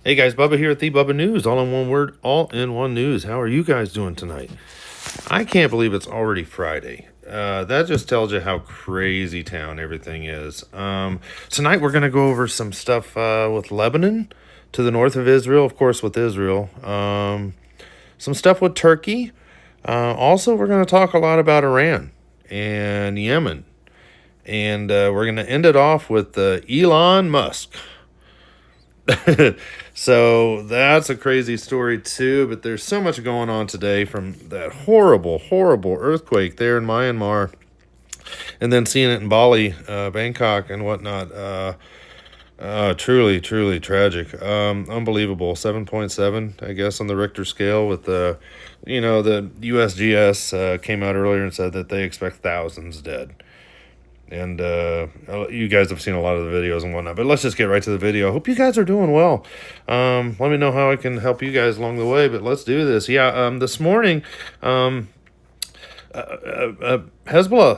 Hey guys, Bubba here at the BubbaNews, all in one word, all in one news. How are you guys doing tonight? I can't believe it's already Friday. That just tells you how crazy town everything is. Tonight we're going to go over some stuff with Lebanon to the north of Israel, of course, with Israel. Some stuff with Turkey. Also, we're going to talk a lot about Iran and Yemen. And we're going to end it off with Elon Musk. So that's a crazy story too, but there's so much going on today from that horrible earthquake there in Myanmar, and then seeing it in Bali, Bangkok and whatnot. Truly tragic. Unbelievable. 7.7, I guess, on the Richter scale. With the USGS came out earlier and said that they expect thousands dead. And you guys have seen a lot of the videos and whatnot, but let's just get right to the video. I hope you guys are doing well. Let me know how I can help you guys along the way, but let's do this. This morning, Hezbollah,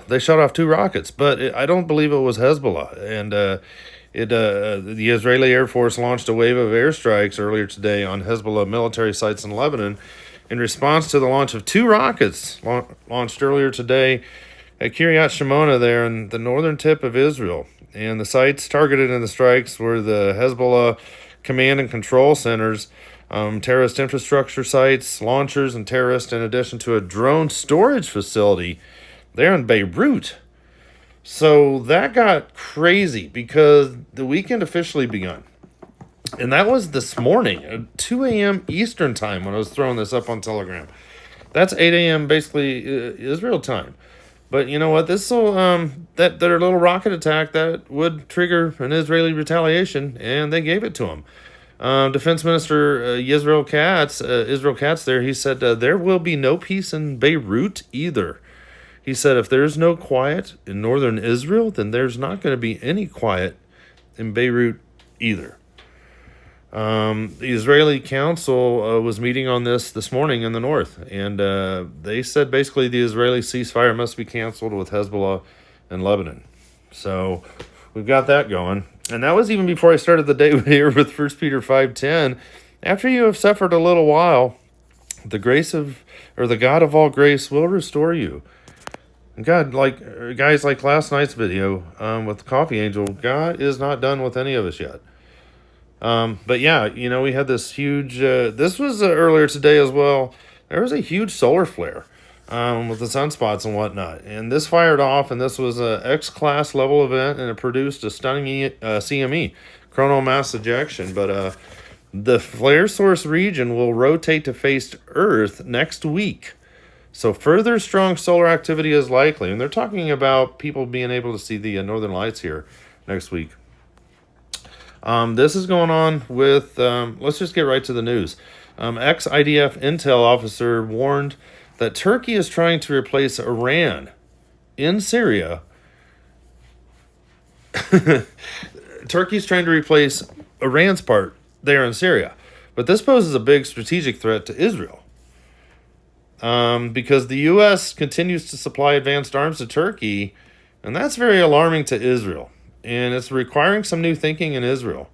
they shot off 2 rockets, but I don't believe it was Hezbollah. And the Israeli Air Force launched a wave of airstrikes earlier today on Hezbollah military sites in Lebanon in response to the launch of 2 rockets launched earlier today at Kiryat Shimona there in the northern tip of Israel. And the sites targeted in the strikes were the Hezbollah command and control centers, terrorist infrastructure sites, launchers, and terrorists, in addition to a drone storage facility there in Beirut. So that got crazy because the weekend officially begun. And that was this morning at 2 a.m. Eastern time when I was throwing this up on Telegram. That's 8 a.m. basically Israel time. But you know what? This will that little rocket attack that would trigger an Israeli retaliation, and they gave it to him. Defense Minister Israel Katz, there, he said there will be no peace in Beirut either. He said if there's no quiet in northern Israel, then there's not going to be any quiet in Beirut either. The Israeli council was meeting on this morning in the north, and they said basically the Israeli ceasefire must be canceled with Hezbollah and Lebanon. So we've got that going. And that was even before I started the day here with 1 Peter 5:10. After you have suffered a little while, the God of all grace will restore you. And God, guys, like last night's video with the Coffee Angel, God is not done with any of us yet. But yeah, we had this huge, this was earlier today as well. There was a huge solar flare, with the sunspots and whatnot. And this fired off, and this was a X-class level event, and it produced a stunning CME, coronal mass ejection. But, the flare source region will rotate to face Earth next week. So further strong solar activity is likely. And they're talking about people being able to see the northern lights here next week. This is going on with, let's just get right to the news. Ex-IDF intel officer warned that Turkey is trying to replace Iran in Syria. Turkey's trying to replace Iran's part there in Syria. But this poses a big strategic threat to Israel. Because the U.S. continues to supply advanced arms to Turkey, and that's very alarming to Israel. And it's requiring some new thinking in Israel.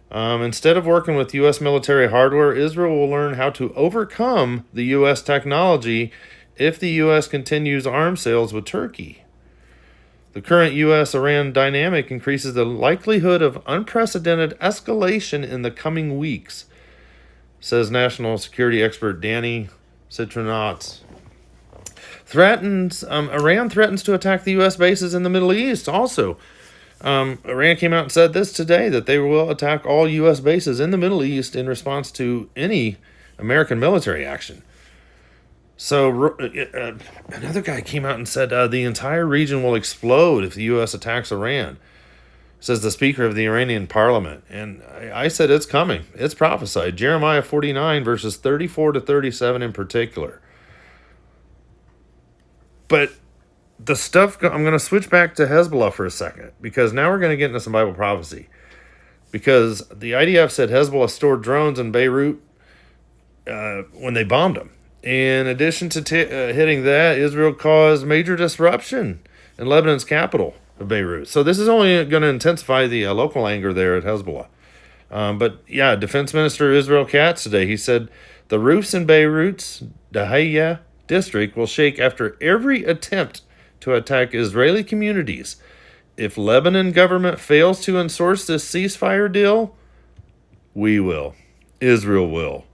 Instead of working with U.S. military hardware, Israel will learn how to overcome the U.S. technology if the U.S. continues arms sales with Turkey. The current U.S.-Iran dynamic increases the likelihood of unprecedented escalation in the coming weeks, says national security expert Danny Citronats. Iran threatens to attack the U.S. bases in the Middle East also. Iran came out and said this today, that they will attack all U.S. bases in the Middle East in response to any American military action. So another guy came out and said the entire region will explode if the U.S. attacks Iran, says the Speaker of the Iranian Parliament. And I said it's coming. It's prophesied. Jeremiah 49, verses 34 to 37 in particular. But the stuff, I'm going to switch back to Hezbollah for a second, because now we're going to get into some Bible prophecy. Because the IDF said Hezbollah stored drones in Beirut when they bombed them. In addition to hitting that, Israel caused major disruption in Lebanon's capital of Beirut. So this is only going to intensify the local anger there at Hezbollah. But yeah, Defense Minister Israel Katz today, he said the roofs in Beirut's Dahiyah district will shake after every attempt to attack Israeli communities. If Lebanon government fails to enforce this ceasefire deal, we will. Israel will.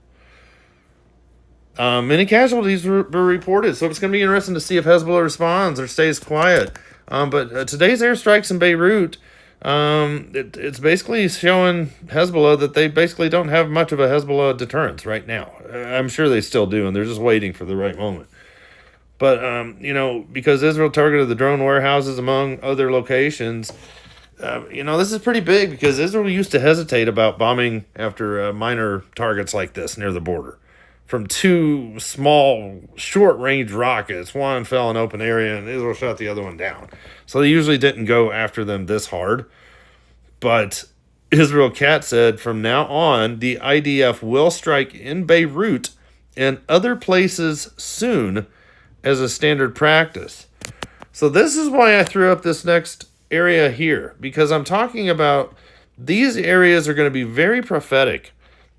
Many casualties were reported, so it's going to be interesting to see if Hezbollah responds or stays quiet. But today's airstrikes in Beirut, it's basically showing Hezbollah that they basically don't have much of a Hezbollah deterrence right now. I'm sure they still do, and they're just waiting for the right moment. But, because Israel targeted the drone warehouses among other locations, this is pretty big because Israel used to hesitate about bombing after minor targets like this near the border. From two small, short-range rockets, one fell in open area and Israel shot the other one down. So they usually didn't go after them this hard. But Israel Katz said from now on, the IDF will strike in Beirut and other places soon as a standard practice. So this is why I threw up this next area here, because I'm talking about these areas are going to be very prophetic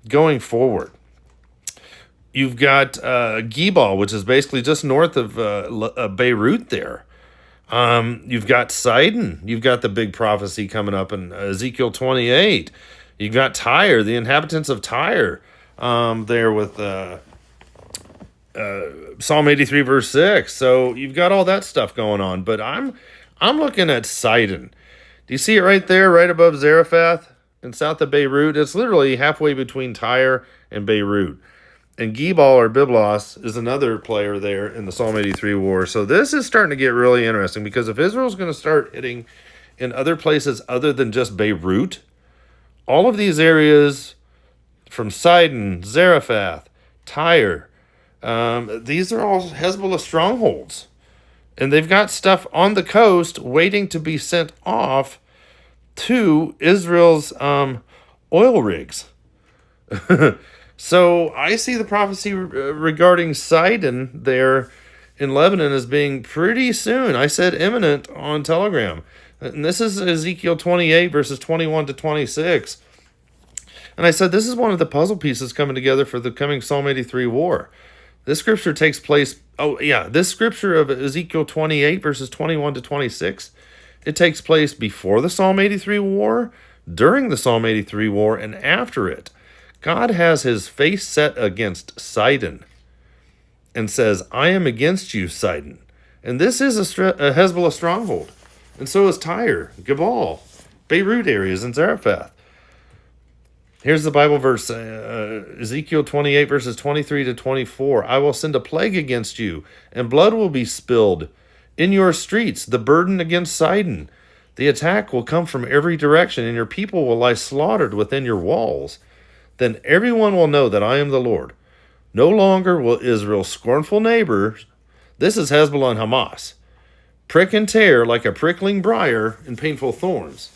going forward. You've got Gibal, which is basically just north of Beirut there. You've got Sidon. You've got the big prophecy coming up in Ezekiel 28. You've got Tyre, the inhabitants of Tyre, there with Psalm 83 verse 6. So you've got all that stuff going on. But I'm looking at Sidon. Do you see it right there, right above Zarephath and south of Beirut? It's literally halfway between Tyre and Beirut. And Gibal or Byblos is another player there in the Psalm 83 war. So this is starting to get really interesting because if Israel's going to start hitting in other places other than just Beirut, all of these areas from Sidon, Zarephath, Tyre, these are all Hezbollah strongholds. And they've got stuff on the coast waiting to be sent off to Israel's oil rigs. So I see the prophecy regarding Sidon there in Lebanon as being pretty soon. I said imminent on Telegram. And this is Ezekiel 28 verses 21 to 26. And I said this is one of the puzzle pieces coming together for the coming Psalm 83 war. This scripture takes place, this scripture of Ezekiel 28 verses 21 to 26, it takes place before the Psalm 83 war, during the Psalm 83 war, and after it. God has his face set against Sidon and says, I am against you, Sidon. And this is a Hezbollah stronghold. And so is Tyre, Gibal, Beirut areas, and Zarephath. Here's the Bible verse, Ezekiel 28 verses 23 to 24. I will send a plague against you, and blood will be spilled in your streets, the burden against Sidon. The attack will come from every direction, and your people will lie slaughtered within your walls. Then everyone will know that I am the Lord. No longer will Israel's scornful neighbors, this is Hezbollah and Hamas, prick and tear like a prickling briar and painful thorns.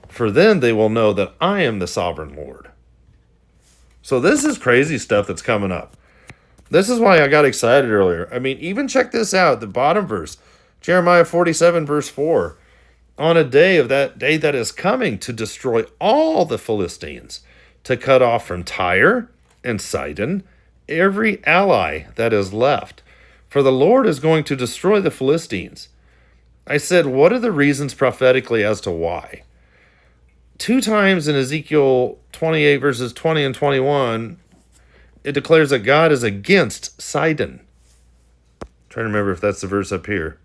For then they will know that I am the sovereign Lord. So this is crazy stuff that's coming up. This is why I got excited earlier. I mean, even check this out, the bottom verse, Jeremiah 47 verse 4. On a day of that day that is coming to destroy all the Philistines, to cut off from Tyre and Sidon every ally that is left. For the Lord is going to destroy the Philistines. I said, what are the reasons prophetically as to why? 2 times in Ezekiel 28 verses 20 and 21, it declares that God is against Sidon. I'm trying to remember if that's the verse up here.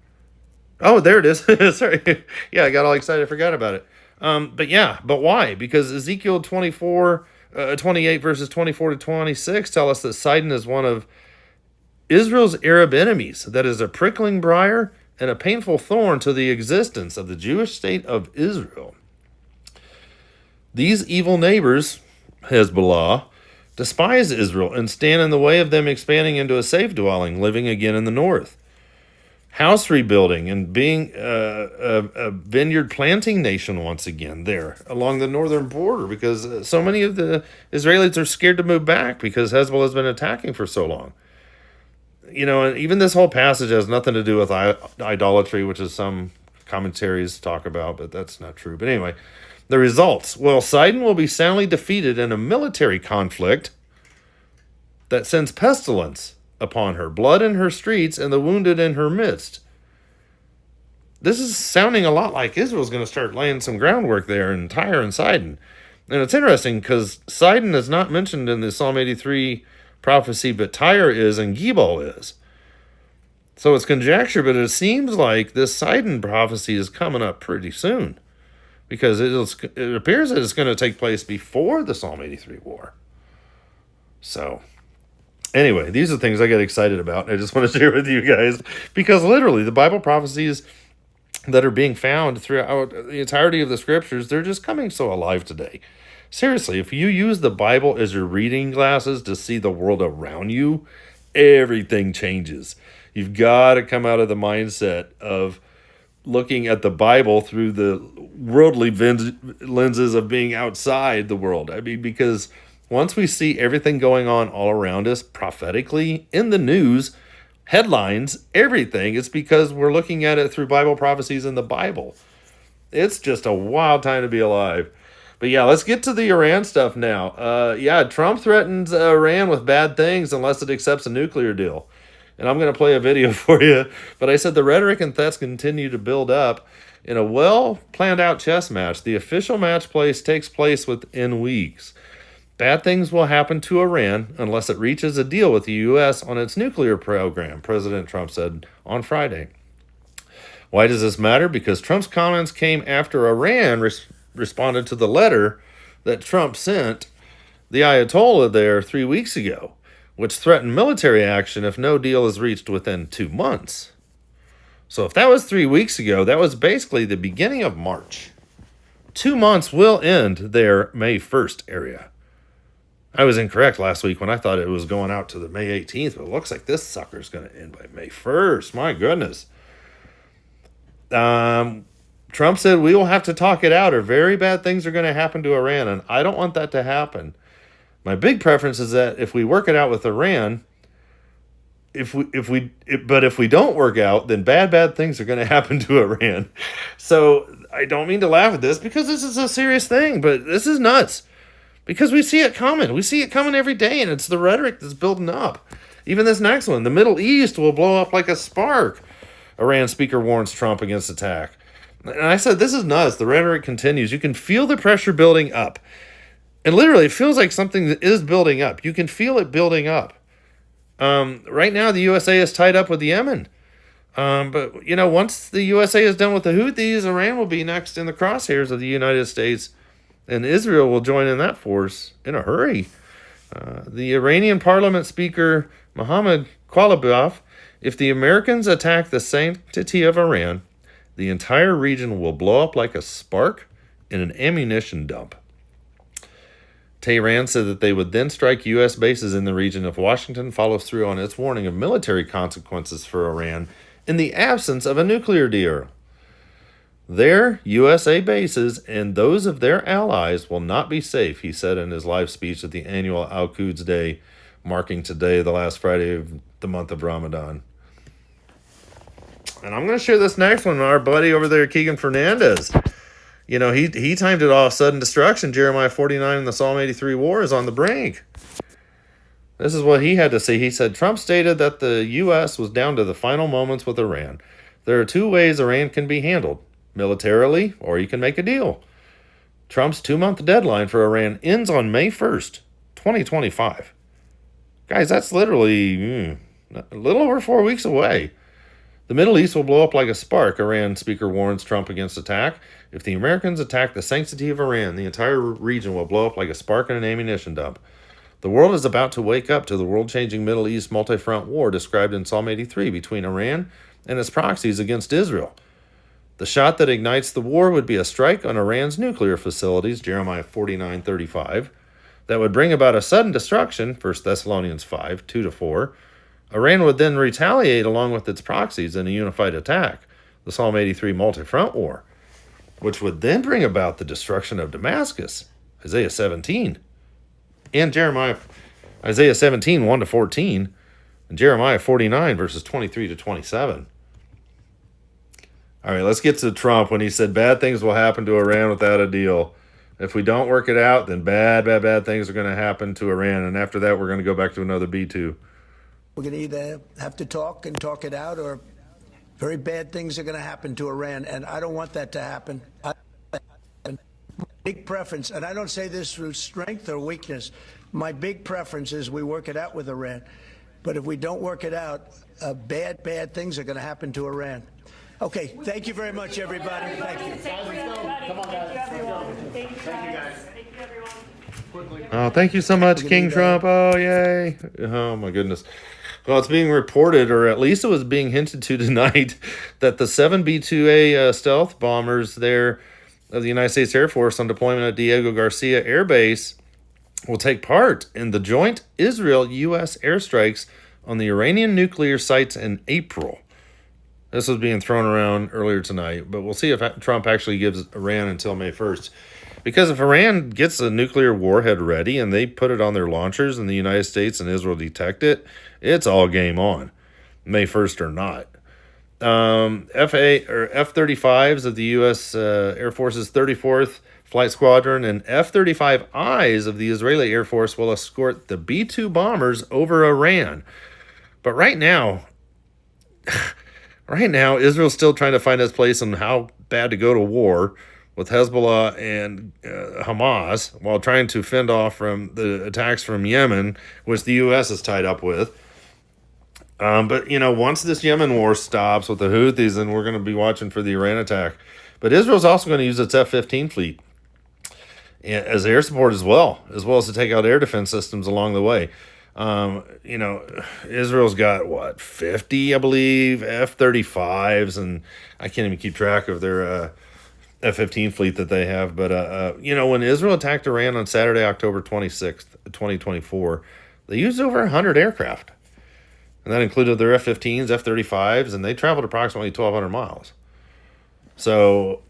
Oh, there it is. Sorry. Yeah, I got all excited. I forgot about it. But why? Because Ezekiel 28 verses 24 to 26 tell us that Sidon is one of Israel's Arab enemies, that is a prickling briar and a painful thorn to the existence of the Jewish state of Israel. These evil neighbors, Hezbollah, despise Israel and stand in the way of them expanding into a safe dwelling, living again in the north. House rebuilding and being a vineyard planting nation once again there along the northern border, because so many of the Israelis are scared to move back because Hezbollah has been attacking for so long. And even this whole passage has nothing to do with idolatry, which is some commentaries talk about, but that's not true. But anyway, The results. Well, Sidon will be soundly defeated in a military conflict that sends pestilence upon her, blood in her streets, and the wounded in her midst. This is sounding a lot like Israel's going to start laying some groundwork there in Tyre and Sidon. And it's interesting because Sidon is not mentioned in the Psalm 83 prophecy, but Tyre is and Gebal is. So it's conjecture, but it seems like this Sidon prophecy is coming up pretty soon, because it appears that it's going to take place before the Psalm 83 war. So anyway, these are things I get excited about. I just want to share with you guys, because literally the Bible prophecies that are being found throughout the entirety of the scriptures, they're just coming so alive today. Seriously, if you use the Bible as your reading glasses to see the world around you, everything changes. You've got to come out of the mindset of looking at the Bible through the worldly lenses of being outside the world. I mean, because once we see everything going on all around us prophetically in the news, headlines, everything, it's because we're looking at it through Bible prophecies in the Bible. It's just a wild time to be alive. But yeah, let's get to the Iran stuff now. Trump threatens Iran with bad things unless it accepts a nuclear deal. And I'm going to play a video for you. But I said the rhetoric and threats continue to build up in a well-planned-out chess match. The official match takes place within weeks. Bad things will happen to Iran unless it reaches a deal with the U.S. on its nuclear program, President Trump said on Friday. Why does this matter? Because Trump's comments came after Iran responded to the letter that Trump sent the Ayatollah there 3 weeks ago, which threatened military action if no deal is reached within 2 months. So if that was 3 weeks ago, that was basically the beginning of March. 2 months will end their May 1st area. I was incorrect last week when I thought it was going out to the May 18th, but it looks like this sucker's going to end by May 1st. My goodness. Trump said we will have to talk it out or very bad things are going to happen to Iran, and I don't want that to happen. My big preference is that if we work it out with Iran, if we don't work out, then bad things are going to happen to Iran. So I don't mean to laugh at this because this is a serious thing, but this is nuts. Because we see it coming. We see it coming every day, and it's the rhetoric that's building up. Even this next one, the Middle East will blow up like a spark. Iran speaker warns Trump against attack. And I said, this is nuts. The rhetoric continues. You can feel the pressure building up. And literally, it feels like something that is building up. You can feel it building up. Right now, the USA is tied up with Yemen. But, once the USA is done with the Houthis, Iran will be next in the crosshairs of the United States. And Israel will join in that force in a hurry. The Iranian parliament speaker, Mohammad Qualibaf, if the Americans attack the sanctity of Iran, the entire region will blow up like a spark in an ammunition dump. Tehran said that they would then strike U.S. bases in the region if Washington follows through on its warning of military consequences for Iran in the absence of a nuclear deal. Their USA bases and those of their allies will not be safe, he said in his live speech at the annual Al-Quds Day, marking today the last Friday of the month of Ramadan. And I'm going to share this next one. Our buddy over there, Keegan Fernandez, he timed it off. Sudden destruction. Jeremiah 49 and the Psalm 83 war is on the brink. This is what he had to say. He said, Trump stated that the U.S. was down to the final moments with Iran. There are 2 ways Iran can be handled. Militarily, or you can make a deal. Trump's 2-month deadline for Iran ends on May 1st, 2025. Guys, that's literally a little over 4 weeks away. The Middle East will blow up like a spark, Iran speaker warns Trump against attack. If the Americans attack the sanctity of Iran, the entire region will blow up like a spark in an ammunition dump. The world is about to wake up to the world-changing Middle East multi-front war described in Psalm 83 between Iran and its proxies against Israel. The shot that ignites the war would be a strike on Iran's nuclear facilities, Jeremiah 49:35, that would bring about a sudden destruction, 1 Thessalonians 5, 2-4. Iran would then retaliate along with its proxies in a unified attack, the Psalm 83 multi-front war, which would then bring about the destruction of Damascus, Isaiah 17, and Isaiah 17, 1-14, and Jeremiah 49, verses 23-27. All right, let's get to Trump when he said bad things will happen to Iran without a deal. If we don't work it out, then bad things are going to happen to Iran. And after that, we're going to go back to another B2. We're going to either have to talk and talk it out, or very bad things are going to happen to Iran. And I don't want that to happen. Big preference, and I don't say this through strength or weakness. My big preference is we work it out with Iran. But if we don't work it out, bad things are going to happen to Iran. Okay, thank you very much, everybody. Thank you. Come on, guys. Thank you, everyone. Thank you, guys. Thank you, everyone. Quickly. Oh, thank you so much, King Trump. Oh, yay. Oh, my goodness. Well, it's being reported, or at least it was being hinted to tonight, that the 7 B-2A stealth bombers there of the United States Air Force on deployment at Diego Garcia Air Base will take part in the joint Israel-U.S. airstrikes on the Iranian nuclear sites in April. This was being thrown around earlier tonight, but we'll see if Trump actually gives Iran until May 1st. Because if Iran gets a nuclear warhead ready and they put it on their launchers and the United States and Israel detect it, it's all game on, May 1st or not. F-35s of the U.S. Air Force's 34th Flight Squadron and F-35Is of the Israeli Air Force will escort the B-2 bombers over Iran. But right now, Israel's still trying to find its place on how bad to go to war with Hezbollah and Hamas while trying to fend off from the attacks from Yemen, which the U.S. is tied up with. But, once this Yemen war stops with the Houthis, then we're going to be watching for the Iran attack. But Israel's also going to use its F-15 fleet as air support as well as to take out air defense systems along the way. Israel's got, 50, I believe, F-35s, and I can't even keep track of their F-15 fleet that they have. But, when Israel attacked Iran on Saturday, October 26th, 2024, they used over 100 aircraft. And that included their F-15s, F-35s, and they traveled approximately 1,200 miles. So,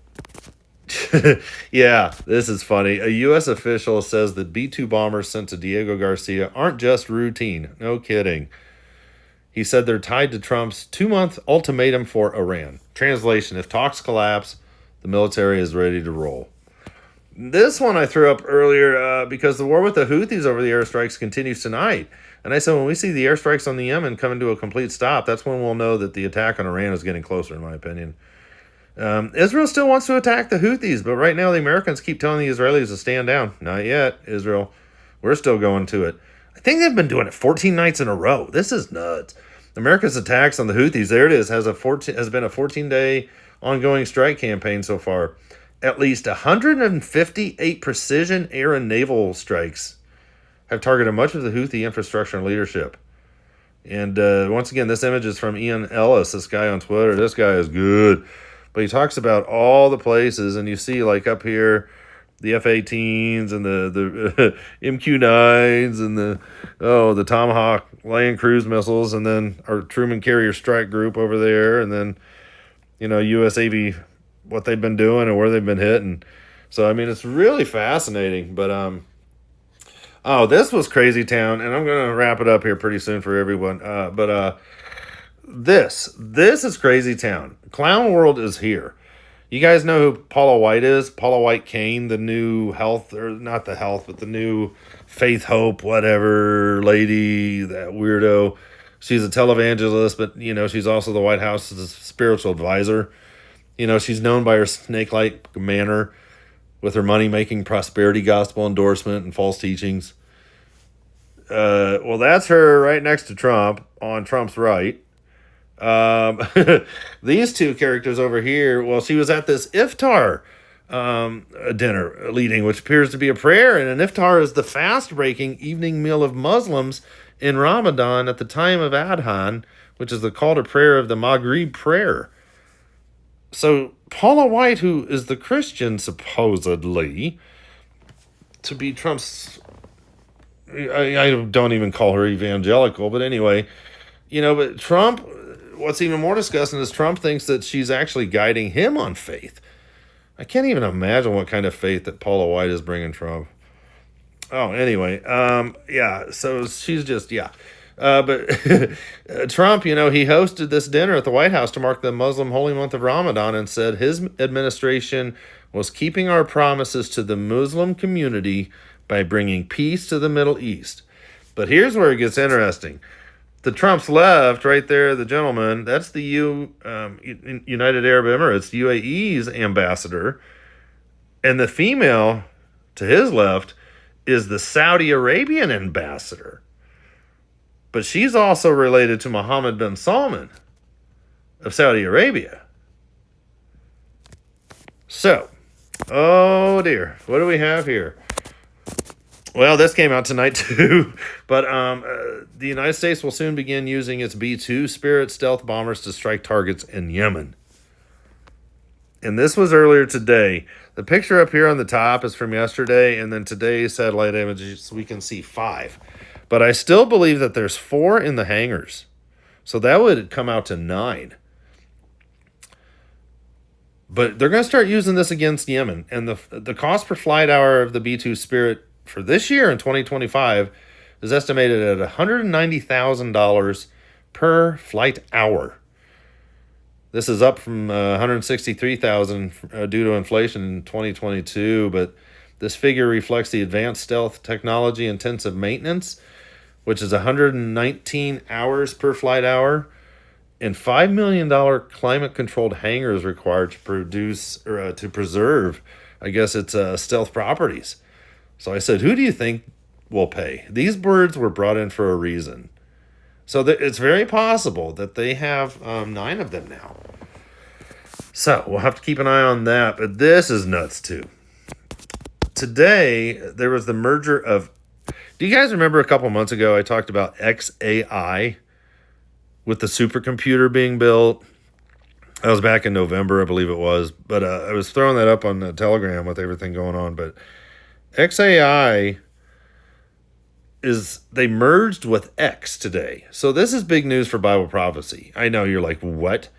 yeah, this is funny. A U.S. official says that B-2 bombers sent to Diego Garcia aren't just routine. No kidding. He said they're tied to Trump's 2-month ultimatum for Iran. Translation: if talks collapse, the military is ready to roll. This one I threw up earlier because the war with the Houthis over the airstrikes continues tonight. And I said when we see the airstrikes on the Yemen coming to a complete stop, that's when we'll know that the attack on Iran is getting closer, in my opinion. Israel still wants to attack the Houthis, but right now the Americans keep telling the Israelis to stand down. Not yet, Israel. We're still going to it. I think they've been doing it 14 nights in a row. This is nuts. America's attacks on the Houthis, there it is, has been a 14-day ongoing strike campaign so far. At least 158 precision air and naval strikes have targeted much of the Houthi infrastructure and leadership. And once again, this image is from Ian Ellis, this guy on Twitter. This guy is good. But he talks about all the places, and you see, like, up here, the F-18s and the MQ-9s and the Tomahawk land cruise missiles, and then our Truman Carrier Strike Group over there, and then, U.S. Navy, what they've been doing and where they've been hitting. So, I mean, it's really fascinating. But, this was crazy town, and I'm going to wrap it up here pretty soon for everyone. This is crazy town. Clown world is here. You guys know who Paula White is? Paula White Kane, the new the new Faith Hope, whatever lady, that weirdo. She's a televangelist, but, she's also the White House's spiritual advisor. She's known by her snake-like manner with her money-making prosperity gospel endorsement and false teachings. Well, that's her right next to Trump, on Trump's right. These two characters over here, well, she was at this iftar dinner leading, which appears to be a prayer, and an iftar is the fast-breaking evening meal of Muslims in Ramadan at the time of Adhan, which is the call to prayer of the Maghrib prayer. So Paula White, who is the Christian, supposedly, to be Trump's, I don't even call her evangelical, but anyway, but Trump, what's even more disgusting is Trump thinks that she's actually guiding him on faith. I can't even imagine what kind of faith that Paula White is bringing Trump. Oh, anyway, so she's just, But Trump, he hosted this dinner at the White House to mark the Muslim holy month of Ramadan and said his administration was keeping our promises to the Muslim community by bringing peace to the Middle East. But here's where it gets interesting. The Trump's left, right there, the gentleman, that's the United Arab Emirates, UAE's ambassador. And the female to his left is the Saudi Arabian ambassador. But she's also related to Mohammed bin Salman of Saudi Arabia. So, oh dear, what do we have here? Well, this came out tonight too, but the United States will soon begin using its B-2 Spirit stealth bombers to strike targets in Yemen. And this was earlier today. The picture up here on the top is from yesterday, and then today's satellite images, we can see 5. But I still believe that there's 4 in the hangars. So that would come out to 9. But they're going to start using this against Yemen. And the cost per flight hour of the B-2 Spirit for this year in 2025 is estimated at $190,000 per flight hour. This is up from $163,000 due to inflation in 2022, but this figure reflects the advanced stealth technology intensive maintenance, which is 119 hours per flight hour, and $5 million climate-controlled hangars required to to preserve, I guess, its stealth properties. So I said, who do you think will pay? These birds were brought in for a reason. So it's very possible that they have 9 of them now. So we'll have to keep an eye on that. But this is nuts too. Today, there was the merger of... Do you guys remember a couple months ago I talked about XAI with the supercomputer being built? That was back in November, I believe it was. But I was throwing that up on the Telegram with everything going on. But XAI they merged with X today. So this is big news for Bible prophecy. I know you're like, what?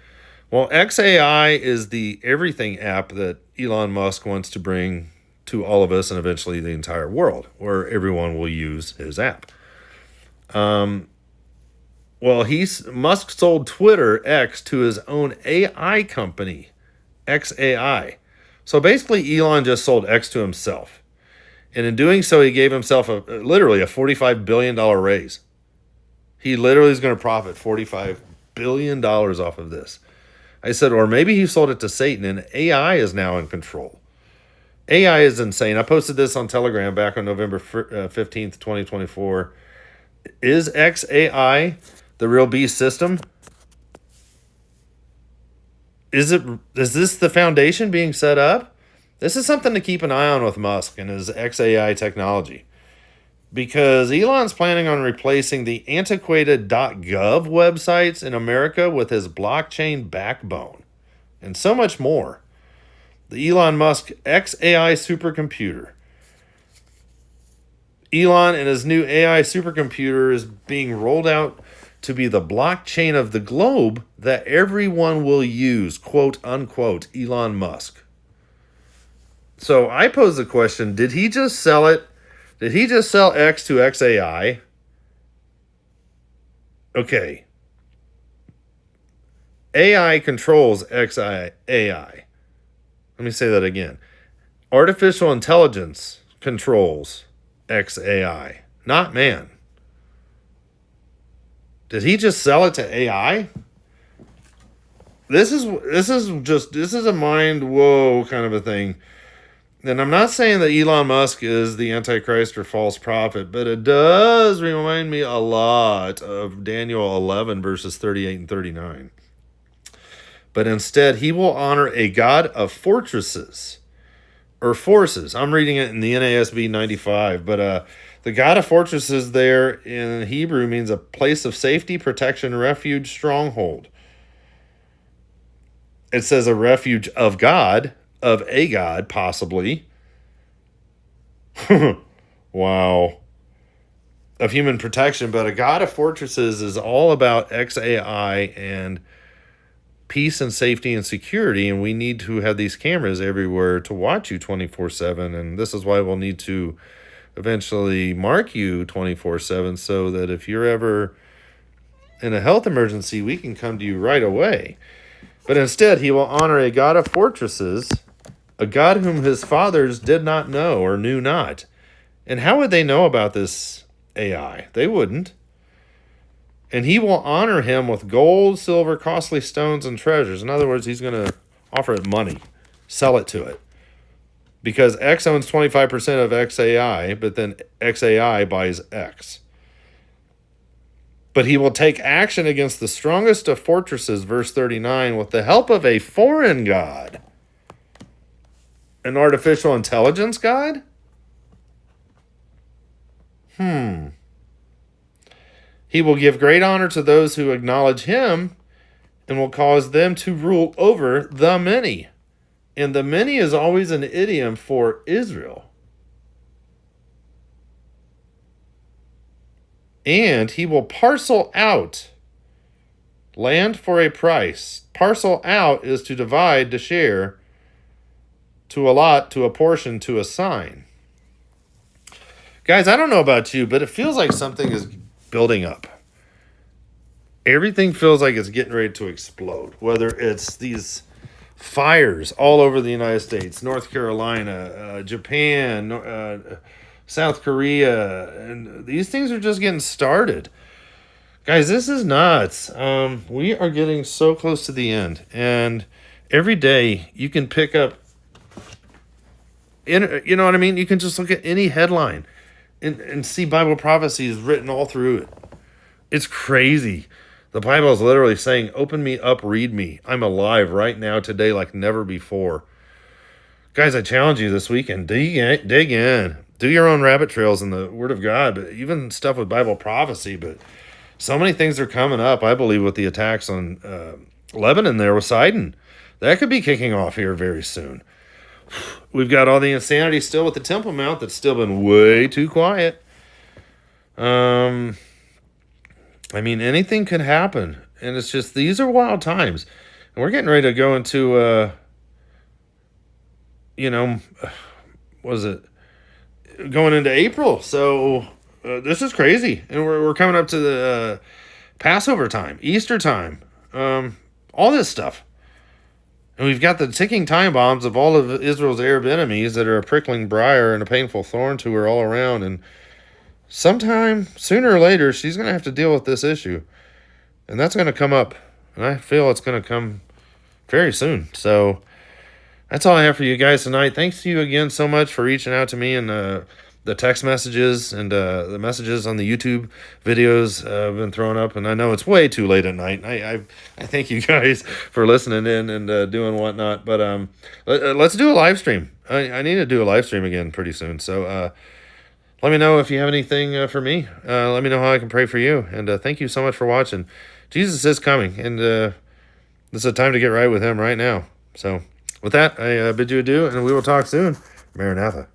Well, XAI is the everything app that Elon Musk wants to bring to all of us and eventually the entire world, where everyone will use his app. Well, Musk sold Twitter X to his own AI company, XAI. So basically, Elon just sold X to himself. And in doing so, he gave himself literally a $45 billion raise. He literally is going to profit $45 billion off of this. I said, or maybe he sold it to Satan and AI is now in control. AI is insane. I posted this on Telegram back on November 15th, 2024. Is XAI the real beast system? Is this the foundation being set up? This is something to keep an eye on with Musk and his XAI technology. Because Elon's planning on replacing the antiquated .gov websites in America with his blockchain backbone. And so much more. The Elon Musk X AI supercomputer. Elon and his new AI supercomputer is being rolled out to be the blockchain of the globe that everyone will use, quote unquote, Elon Musk. So I pose the question, did he just sell it? Did he just sell X to XAI? Okay. AI controls XAI. Let me say that again. Artificial intelligence controls XAI, not man. Did he just sell it to AI? This is a mind whoa kind of a thing. And I'm not saying that Elon Musk is the Antichrist or false prophet, but it does remind me a lot of Daniel 11 verses 38 and 39. But instead, he will honor a God of fortresses or forces. I'm reading it in the NASB 95, but the God of fortresses there in Hebrew means a place of safety, protection, refuge, stronghold. It says a refuge of God, of a God, possibly. Wow. Of human protection, but a God of fortresses is all about XAI and peace and safety and security, and we need to have these cameras everywhere to watch you 24/7, and this is why we'll need to eventually mark you 24/7 so that if you're ever in a health emergency, we can come to you right away. But instead, he will honor a God of fortresses, a God whom his fathers did not know or knew not. And how would they know about this AI? They wouldn't. And he will honor him with gold, silver, costly stones, and treasures. In other words, he's going to offer it money, sell it to it. Because X owns 25% of XAI, but then XAI buys X. But he will take action against the strongest of fortresses, verse 39, with the help of a foreign god. An artificial intelligence god? He will give great honor to those who acknowledge him and will cause them to rule over the many. And the many is always an idiom for Israel. And he will parcel out land for a price. Parcel out is to divide, to share, to allot, to apportion, to assign. Guys, I don't know about you, but it feels like something is building up. Everything feels like it's getting ready to explode. Whether it's these fires all over the United States, North Carolina, Japan, South Korea, and these things are just getting started. Guys, this is nuts. We are getting so close to the end. And every day you can pick up, you know what I mean? You can just look at any headline and see Bible prophecies written all through it. It's crazy. The Bible is literally saying, open me up, read me. I'm alive right now, today, like never before. Guys, I challenge you this weekend, dig in. Do your own rabbit trails in the Word of God, but even stuff with Bible prophecy. But so many things are coming up, I believe, with the attacks on Lebanon there with Sidon. That could be kicking off here very soon. We've got all the insanity still with the Temple Mount that's still been way too quiet. I mean, anything could happen. And it's just, these are wild times. And we're getting ready to go into, what is it? Going into April. So this is crazy. And we're coming up to the Passover time, Easter time, all this stuff. And we've got the ticking time bombs of all of Israel's Arab enemies that are a prickling briar and a painful thorn to her all around. And sometime, sooner or later, she's going to have to deal with this issue. And that's going to come up. And I feel it's going to come very soon. So that's all I have for you guys tonight. Thanks to you again so much for reaching out to me and the text messages and the messages on the YouTube videos have been thrown up. And I know it's way too late at night. I thank you guys for listening in and doing whatnot. But let's do a live stream. I need to do a live stream again pretty soon. So let me know if you have anything for me. Let me know how I can pray for you. And thank you so much for watching. Jesus is coming. And this is a time to get right with him right now. So with that, I bid you adieu, and we will talk soon. Maranatha.